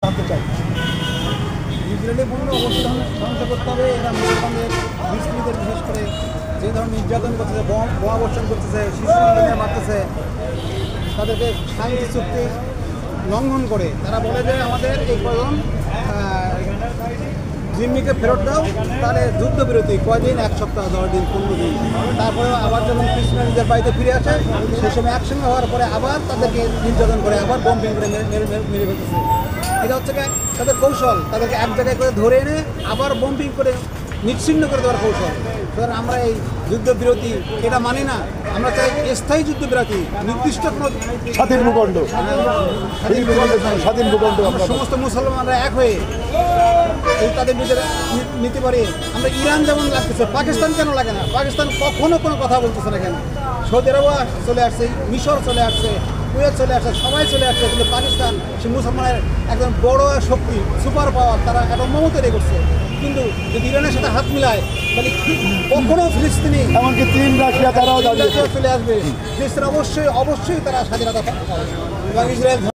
জানতে চাই ইসরায়েলি পণ্য অবশ্যই ধ্বংস করতে হবে। এরা মুসলমানদের মুসলিমদের বিশেষ করে যে ধরনের নির্যাতন করতেছে, বোমা বর্ষণ করতেছে, শিশু মারতেছে, তাদেরকে শান্তি চুক্তি লঙ্ঘন করে তারা বলে যে আমাদের এই কয়জন জিম্মিকে ফেরত দাও, তাহলে যুদ্ধবিরতি কয়দিন, 1 সপ্তাহ, 10 দিন, 15 দিন, তারপরে আবার যখন কৃষ্ণ নিজের বাড়িতে ফিরে আসে সেই সময় একসঙ্গে হওয়ার পরে আবার তাদেরকে নির্যাতন করে, আবার বম্বিং করে মেরে ফেলতেছে। এটা হচ্ছে তাদের কৌশল, তাদেরকে এক জায়গায় করে ধরে এনে আবার বম্বিং করে নিচ্ছিন্ন করে দেওয়ার কৌশল। সুতরাং আমরা এই যুদ্ধবিরতি এটা মানি না। আমরা চাই স্থায়ী যুদ্ধবিরতি, নির্দিষ্ট কোনো স্বাধীন ভূখণ্ড, স্বাধীন ভূখণ্ড সমস্ত মুসলমানরা এক হয়ে তাদের নিজেরা নিতে পারে। আমরা ইরান যেমন লাগতেছে, পাকিস্তান কেন লাগে না? পাকিস্তান কখনো কোনো কথা বলতেছে না কেন? সৌদি আরব চলে আসছে, মিশর চলে আসছে, কুয়েত চলে আসছে, সবাই চলে আসছে, কিন্তু পাকিস্তান সে মুসলমানের একজন বড় শক্তি, সুপার পাওয়ার, তারা একটা মমতা রে করছে। কিন্তু যদি ইরানের সাথে হাত মিলায় তাহলে কখনো ফিলিস্তিনি, এমনকি চীন, রাশিয়া তারাও চলে আসবে। ফিলিস্তিন অবশ্যই তারা স্বাধীনতা পাবে। ইসরায়েল